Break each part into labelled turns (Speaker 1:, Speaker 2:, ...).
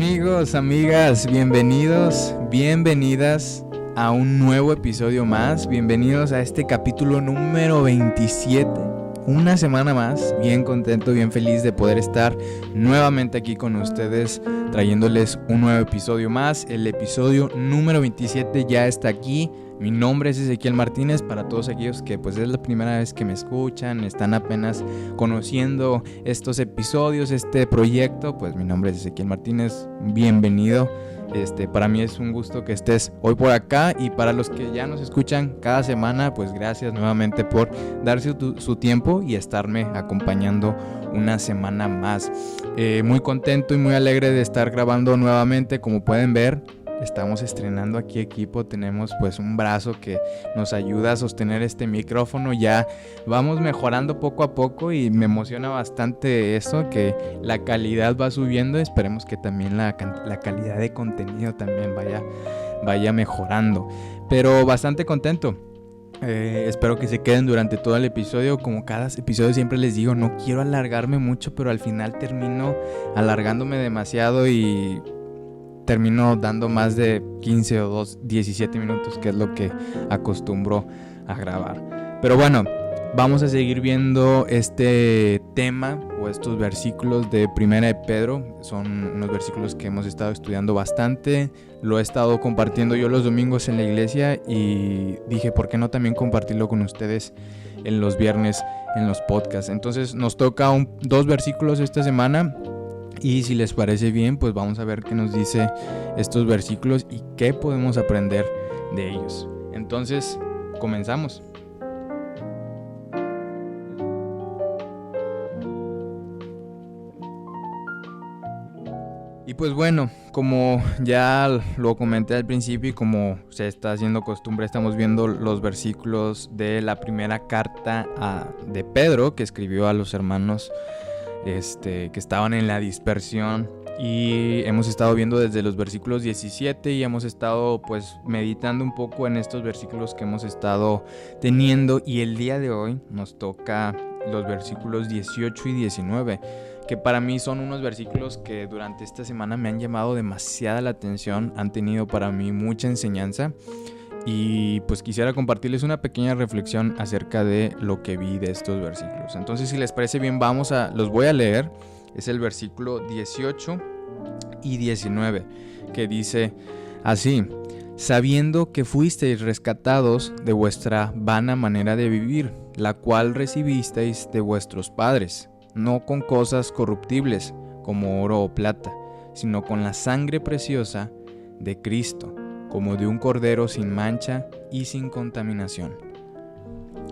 Speaker 1: Amigos, amigas, bienvenidos, bienvenidas a un nuevo episodio más. Bienvenidos a este capítulo número 27. Una semana más, bien contento, bien feliz de poder estar nuevamente aquí con ustedes, trayéndoles un nuevo episodio más. El episodio número 27 ya está aquí. Mi nombre es Ezequiel Martínez. Para todos aquellos que pues es la primera vez que me escuchan, están apenas conociendo estos episodios, este proyecto, pues mi nombre es Ezequiel Martínez. Bienvenido. Para mí es un gusto que estés hoy por acá, y para los que ya nos escuchan cada semana, pues gracias nuevamente por darse su tiempo y estarme acompañando una semana más. Muy contento y muy alegre de estar grabando nuevamente. Como pueden ver, estamos estrenando aquí equipo, tenemos pues un brazo que nos ayuda a sostener este micrófono. Ya vamos mejorando poco a poco y me emociona bastante eso, que la calidad va subiendo. Esperemos que también la calidad de contenido también vaya mejorando, pero bastante contento. Espero que se queden durante todo el episodio. Como cada episodio siempre les digo, no quiero alargarme mucho, pero al final termino alargándome demasiado y termino dando más de 15 o 17 minutos, que es lo que acostumbro a grabar. Pero bueno, vamos a seguir viendo este tema o estos versículos de Primera de Pedro. Son unos versículos que hemos estado estudiando bastante. Lo he estado compartiendo yo los domingos en la iglesia y dije, ¿por qué no también compartirlo con ustedes en los viernes en los podcasts? Entonces nos toca dos versículos esta semana. Y si les parece bien, pues vamos a ver qué nos dice estos versículos y qué podemos aprender de ellos. Entonces, comenzamos. Y pues bueno, como ya lo comenté al principio y como se está haciendo costumbre, estamos viendo los versículos de la primera carta de Pedro, que escribió a los hermanos que estaban en la dispersión, y hemos estado viendo desde los versículos 17 y hemos estado pues meditando un poco en estos versículos que hemos estado teniendo, y el día de hoy nos toca los versículos 18 y 19, que para mí son unos versículos que durante esta semana me han llamado demasiada la atención, han tenido para mí mucha enseñanza. Y pues quisiera compartirles una pequeña reflexión acerca de lo que vi de estos versículos. Entonces, si les parece bien, los voy a leer. Es el versículo 18 y 19, que dice así: sabiendo que fuisteis rescatados de vuestra vana manera de vivir, la cual recibisteis de vuestros padres, no con cosas corruptibles como oro o plata, sino con la sangre preciosa de Cristo, como de un cordero sin mancha y sin contaminación.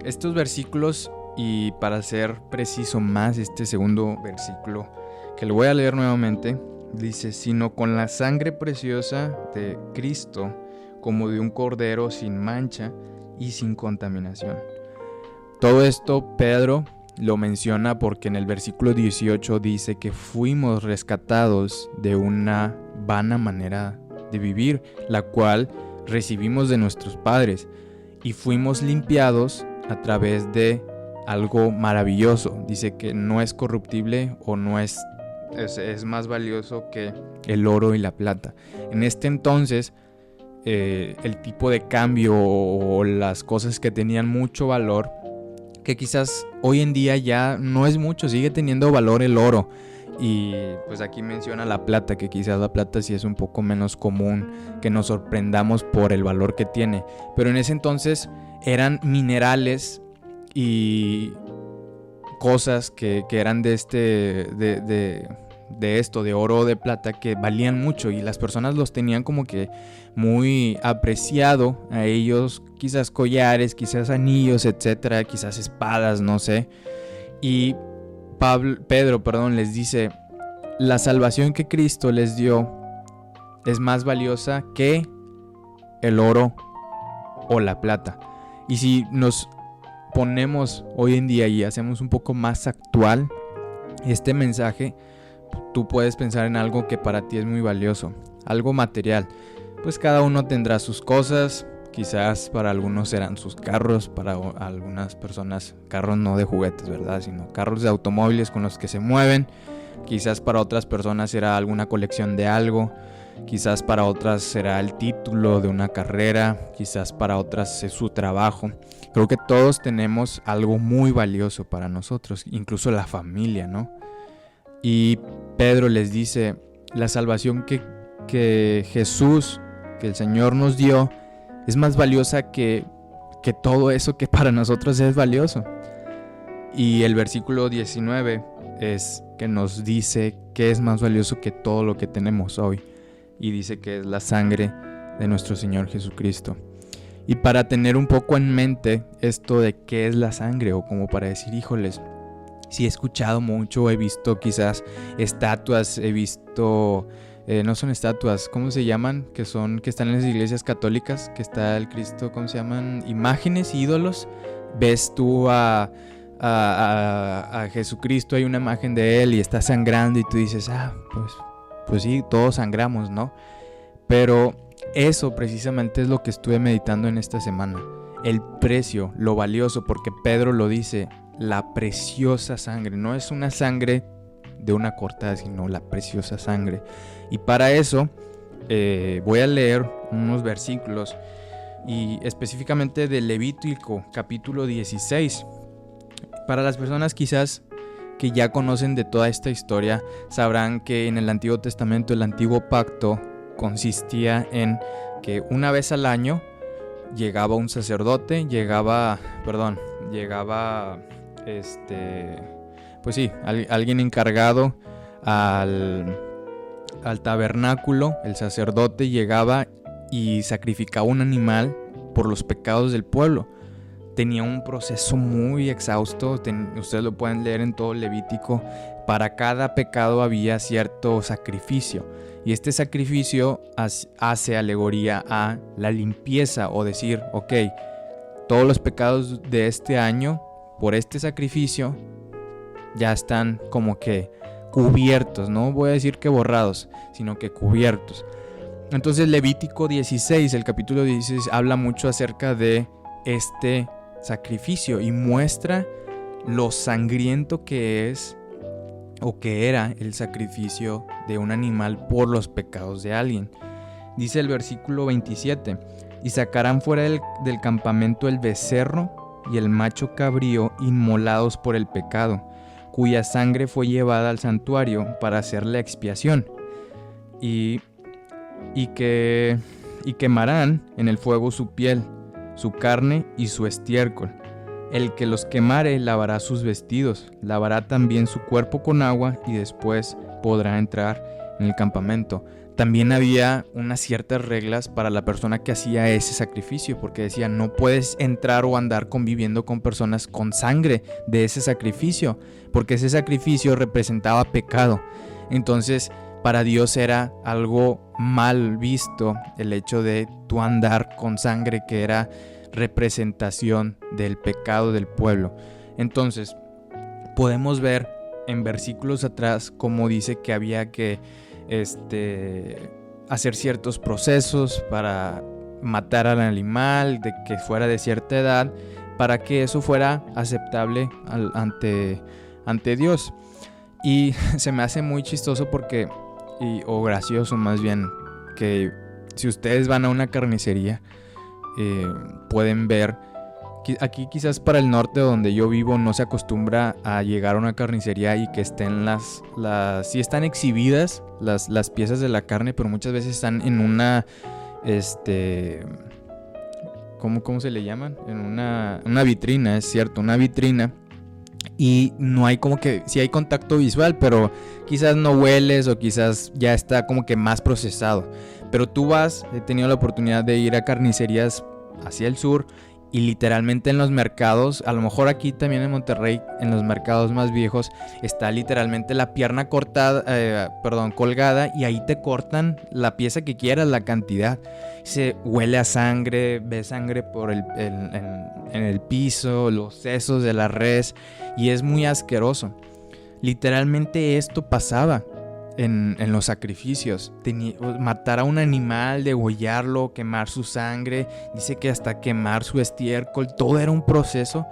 Speaker 1: Estos versículos, y para ser preciso más, este segundo versículo que lo voy a leer nuevamente, dice: sino con la sangre preciosa de Cristo, como de un cordero sin mancha y sin contaminación. Todo esto Pedro lo menciona porque en el versículo 18 dice que fuimos rescatados de una vana manera de vivir, la cual recibimos de nuestros padres, y fuimos limpiados a través de algo maravilloso. Dice que no es corruptible o no es más valioso que el oro y la plata. En este entonces, el tipo de cambio o las cosas que tenían mucho valor, que quizás hoy en día ya no es mucho, sigue teniendo valor el oro. Y pues aquí menciona la plata, que quizás la plata sí es un poco menos común que nos sorprendamos por el valor que tiene. Pero en ese entonces eran minerales y cosas que eran de oro o de plata, que valían mucho, y las personas los tenían como que muy apreciado a ellos, quizás collares, quizás anillos, etcétera, quizás espadas, no sé. Y Pedro les dice: la salvación que Cristo les dio es más valiosa que el oro o la plata. Y si nos ponemos hoy en día y hacemos un poco más actual este mensaje, tú puedes pensar en algo que para ti es muy valioso, algo material. Pues cada uno tendrá sus cosas, Quizás para algunos serán sus carros, para algunas personas carros no de juguetes, ¿verdad? Sino carros de automóviles con los que se mueven. Quizás para otras personas será alguna colección de algo. Quizás para otras será el título de una carrera. Quizás para otras es su trabajo. Creo que todos tenemos algo muy valioso para nosotros, incluso la familia, ¿no? Y Pedro les dice, la salvación que Jesús, que el Señor nos dio, es más valiosa que todo eso que para nosotros es valioso. Y el versículo 19 es que nos dice que es más valioso que todo lo que tenemos hoy. Y dice que es la sangre de nuestro Señor Jesucristo. Y para tener un poco en mente esto de qué es la sangre, o como para decir, híjoles, sí he escuchado mucho, he visto quizás estatuas, he visto, no son estatuas, ¿cómo se llaman? Que están en las iglesias católicas, que está el Cristo, ¿cómo se llaman? Imágenes, ídolos. Ves tú a Jesucristo, hay una imagen de él y está sangrando y tú dices, pues sí, todos sangramos, ¿no? Pero eso precisamente es lo que estuve meditando en esta semana. El precio, lo valioso, porque Pedro lo dice, la preciosa sangre. No es una sangre de una cortada, sino la preciosa sangre. Y para eso voy a leer unos versículos, y específicamente de Levítico capítulo 16. Para las personas quizás que ya conocen de toda esta historia, sabrán que en el Antiguo Testamento, el Antiguo Pacto consistía en que una vez al año llegaba un sacerdote, llegaba alguien encargado al tabernáculo. El sacerdote llegaba y sacrificaba un animal por los pecados del pueblo. Tenía un proceso muy exhausto, ustedes lo pueden leer en todo Levítico. Para cada pecado había cierto sacrificio, y este sacrificio hace alegoría a la limpieza, o decir, ok, todos los pecados de este año por este sacrificio ya están como que cubiertos, no voy a decir que borrados, sino que cubiertos. Entonces Levítico 16, el capítulo 16, habla mucho acerca de este sacrificio y muestra lo sangriento que es o que era el sacrificio de un animal por los pecados de alguien. Dice el versículo 27, y sacarán fuera del campamento el becerro y el macho cabrío inmolados por el pecado, cuya sangre fue llevada al santuario para hacer la expiación, y quemarán en el fuego su piel, su carne y su estiércol. El que los quemare lavará sus vestidos, lavará también su cuerpo con agua, y después podrá entrar en el campamento. También había unas ciertas reglas para la persona que hacía ese sacrificio, porque decía, no puedes entrar o andar conviviendo con personas con sangre de ese sacrificio, porque ese sacrificio representaba pecado. Entonces, para Dios era algo mal visto el hecho de tú andar con sangre, que era representación del pecado del pueblo. Entonces, podemos ver en versículos atrás cómo dice que había que hacer ciertos procesos para matar al animal, de que fuera de cierta edad, para que eso fuera aceptable ante Dios. Y se me hace muy chistoso o gracioso más bien, que si ustedes van a una carnicería, pueden ver, aquí quizás para el norte donde yo vivo no se acostumbra a llegar a una carnicería y que estén sí están exhibidas las piezas de la carne, pero muchas veces están en una, ¿cómo se le llaman? En una vitrina, es cierto, una vitrina. Y no hay como que, sí hay contacto visual, pero quizás no hueles, o quizás ya está como que más procesado. Pero tú he tenido la oportunidad de ir a carnicerías hacia el sur, y literalmente en los mercados, a lo mejor aquí también en Monterrey, en los mercados más viejos, está literalmente la pierna colgada, y ahí te cortan la pieza que quieras, la cantidad. Se huele a sangre, ves sangre en el piso, los sesos de la res, y es muy asqueroso. Literalmente esto pasaba. en los sacrificios. Matar a un animal, degollarlo, quemar su sangre. Dice que hasta quemar su estiércol. Todo era un proceso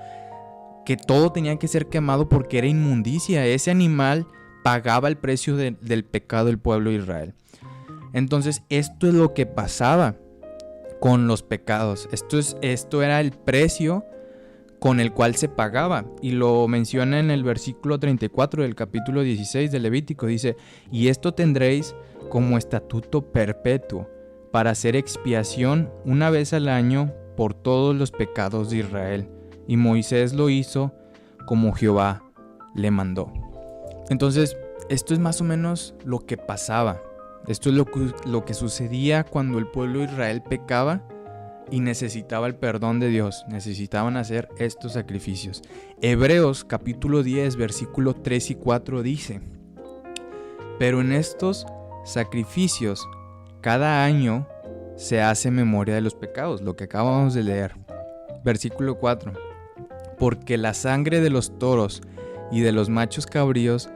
Speaker 1: que todo tenía que ser quemado porque era inmundicia. Ese animal pagaba el precio del pecado del pueblo de Israel. Entonces esto es lo que pasaba con los pecados. Esto era el precio con el cual se pagaba. Y lo menciona en el versículo 34 del capítulo 16 de Levítico. Dice: y esto tendréis como estatuto perpetuo, para hacer expiación una vez al año por todos los pecados de Israel. Y Moisés lo hizo como Jehová le mandó. Entonces, esto es más o menos lo que pasaba. Esto es lo que sucedía cuando el pueblo de Israel pecaba y necesitaba el perdón de Dios. Necesitaban hacer estos sacrificios. Hebreos capítulo 10, versículo 3 y 4 dice: pero en estos sacrificios cada año se hace memoria de los pecados, lo que acabamos de leer. Versículo 4: porque la sangre de los toros y de los machos cabríos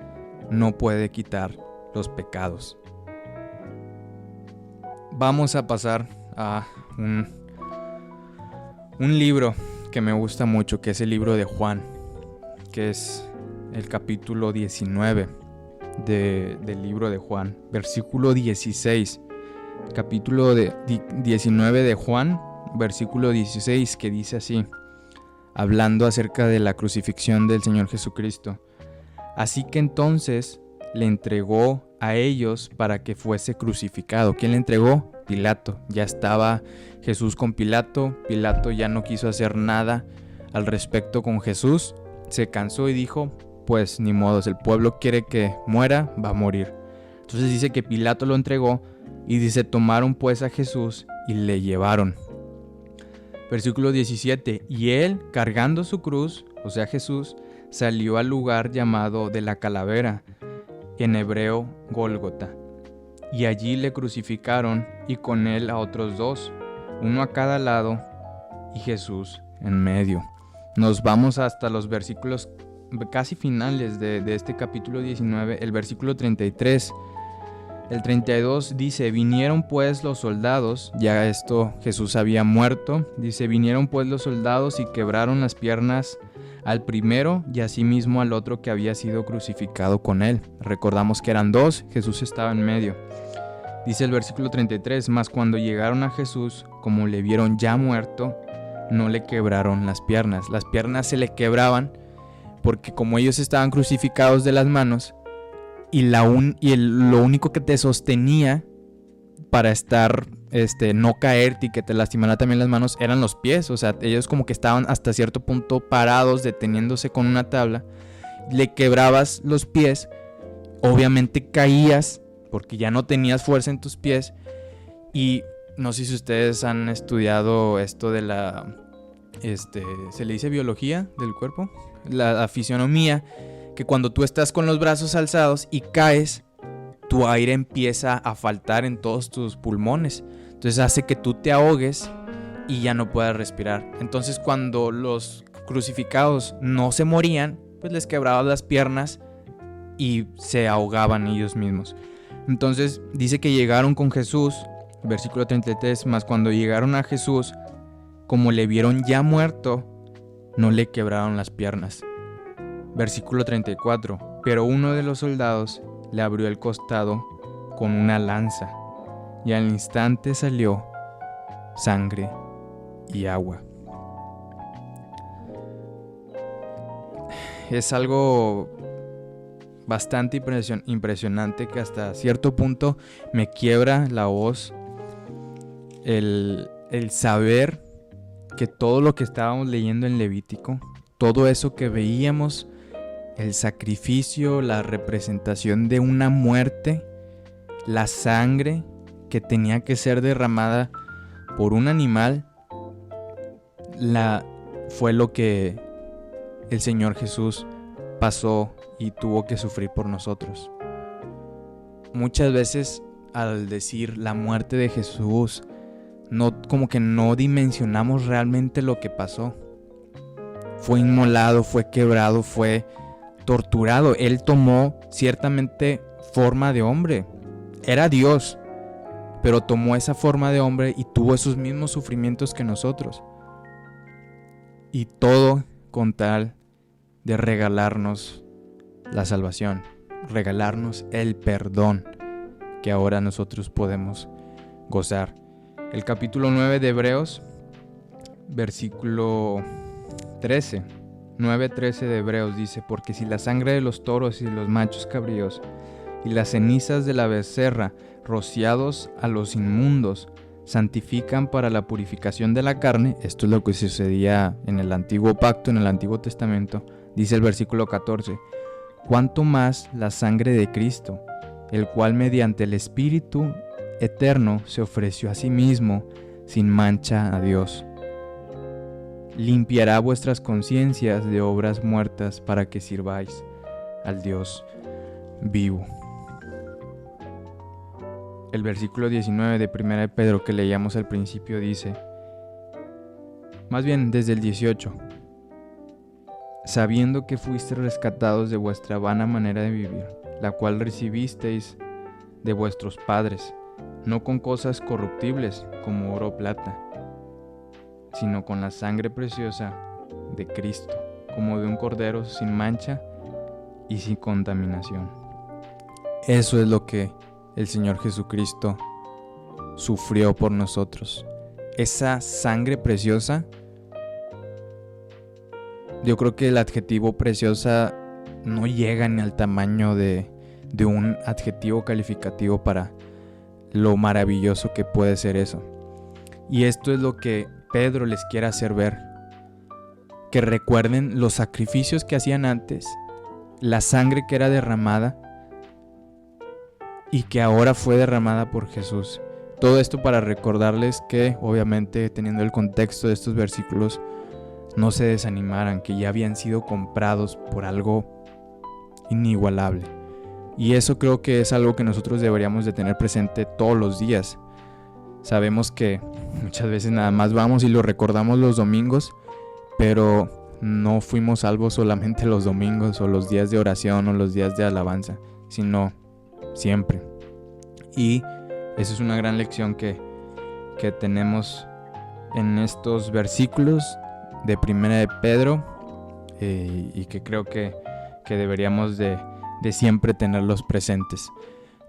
Speaker 1: no puede quitar los pecados. Vamos a pasar a un libro que me gusta mucho, que es el libro de Juan, que es el capítulo 19 del libro de Juan, versículo 16. Capítulo 19 de Juan, versículo 16, que dice así, hablando acerca de la crucifixión del Señor Jesucristo: así que entonces le entregó a ellos para que fuese crucificado. ¿Quién le entregó? Pilato. Ya estaba Jesús con Pilato. Pilato ya no quiso hacer nada al respecto con Jesús. Se cansó y dijo: pues ni modo, si el pueblo quiere que muera, va a morir. Entonces dice que Pilato lo entregó y dice: tomaron pues a Jesús y le llevaron. Versículo 17: y él, cargando su cruz, o sea Jesús, salió al lugar llamado de la calavera, en hebreo Gólgota, y allí le crucificaron y con él a otros dos, uno a cada lado y Jesús en medio. Nos vamos hasta los versículos casi finales de este capítulo 19, el versículo 33. El 32 dice: vinieron pues los soldados, ya esto Jesús había muerto, dice: vinieron pues los soldados y quebraron las piernas al primero y asimismo al otro que había sido crucificado con él. Recordamos que eran dos, Jesús estaba en medio. Dice el versículo 33, mas cuando llegaron a Jesús, como le vieron ya muerto, no le quebraron las piernas. Las piernas se le quebraban porque como ellos estaban crucificados de las manos, lo único que te sostenía para estar, no caerte y que te lastimara también las manos, eran los pies. O sea, ellos como que estaban hasta cierto punto parados, deteniéndose con una tabla. Le quebrabas los pies, obviamente caías porque ya no tenías fuerza en tus pies. Y no sé si ustedes han estudiado esto de se le dice biología del cuerpo, la fisionomía, que cuando tú estás con los brazos alzados y caes, tu aire empieza a faltar en todos tus pulmones. Entonces hace que tú te ahogues y ya no puedas respirar. Entonces cuando los crucificados no se morían, pues les quebraban las piernas y se ahogaban ellos mismos. Entonces dice que llegaron con Jesús, versículo 33, mas cuando llegaron a Jesús, como le vieron ya muerto, no le quebraron las piernas. Versículo 34, pero uno de los soldados le abrió el costado con una lanza, y al instante salió sangre y agua. Es algo bastante impresionante que hasta cierto punto me quiebra la voz el saber que todo lo que estábamos leyendo en Levítico, todo eso que veíamos, el sacrificio, la representación de una muerte, la sangre que tenía que ser derramada por un animal, fue lo que el Señor Jesús pasó y tuvo que sufrir por nosotros. Muchas veces al decir la muerte de Jesús, como que no dimensionamos realmente lo que pasó. Fue inmolado, fue quebrado, fue torturado. Él tomó, ciertamente forma de hombre. Era Dios, pero tomó esa forma de hombre y tuvo esos mismos sufrimientos que nosotros. Y todo con tal de regalarnos la salvación, regalarnos el perdón que ahora nosotros podemos gozar. El capítulo 9 de Hebreos, versículo 13, 9:13 de Hebreos dice: porque si la sangre de los toros y los machos cabríos y las cenizas de la becerra rociados a los inmundos santifican para la purificación de la carne, esto es lo que sucedía en el antiguo pacto, en el Antiguo Testamento, dice el versículo 14, cuánto más la sangre de Cristo, el cual mediante el Espíritu eterno se ofreció a sí mismo sin mancha a Dios. Limpiará vuestras conciencias de obras muertas para que sirváis al Dios vivo. El versículo 19 de 1 de Pedro que leíamos al principio dice, más bien desde el 18, sabiendo que fuisteis rescatados de vuestra vana manera de vivir, la cual recibisteis de vuestros padres, no con cosas corruptibles como oro o plata, sino con la sangre preciosa de Cristo, como de un cordero sin mancha y sin contaminación. Eso es lo que el Señor Jesucristo sufrió por nosotros. Esa sangre preciosa, yo creo que el adjetivo preciosa no llega ni al tamaño de un adjetivo calificativo para lo maravilloso que puede ser eso. Y esto es lo que Pedro les quiere hacer ver, que recuerden los sacrificios que hacían antes, la sangre que era derramada y que ahora fue derramada por Jesús. Todo esto para recordarles que, obviamente, teniendo el contexto de estos versículos, no se desanimaran, que ya habían sido comprados por algo inigualable. Y eso creo que es algo que nosotros deberíamos de tener presente todos los días. Sabemos que muchas veces nada más vamos y lo recordamos los domingos, pero no fuimos salvos solamente los domingos o los días de oración o los días de alabanza, sino siempre. Y esa es una gran lección que tenemos en estos versículos de 1 de Pedro y que creo que deberíamos de siempre tenerlos presentes.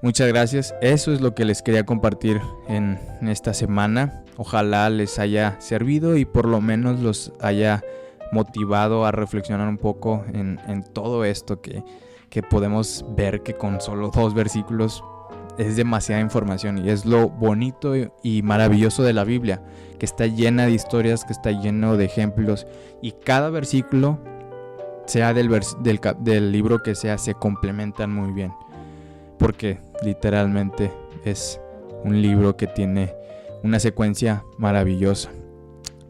Speaker 1: Muchas gracias, eso es lo que les quería compartir en esta semana. Ojalá les haya servido y por lo menos los haya motivado a reflexionar un poco en todo esto que podemos ver que con solo 2 versículos es demasiada información, y es lo bonito y maravilloso de la Biblia, que está llena de historias, que está lleno de ejemplos, y cada versículo, sea del libro que sea, se complementan muy bien, porque literalmente es un libro que tiene una secuencia maravillosa.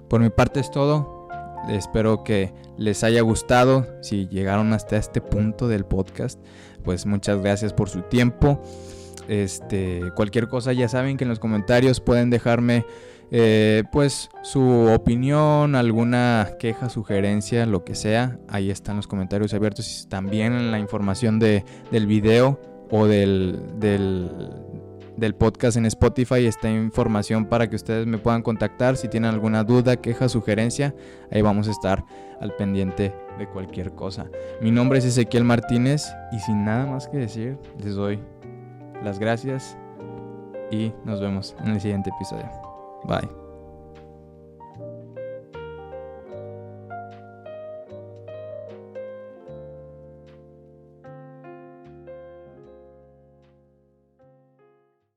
Speaker 1: Por mi parte es todo. Espero que les haya gustado. Si llegaron hasta este punto del podcast, pues muchas gracias por su tiempo. Cualquier cosa, ya saben que en los comentarios pueden dejarme pues su opinión, alguna queja, sugerencia, lo que sea. Ahí están los comentarios abiertos. También en la información del video o del podcast en Spotify está información para que ustedes me puedan contactar si tienen alguna duda, queja, sugerencia. Ahí vamos a estar al pendiente de cualquier cosa. Mi nombre es Ezequiel Martínez y sin nada más que decir, les doy las gracias y nos vemos en el siguiente episodio. Bye.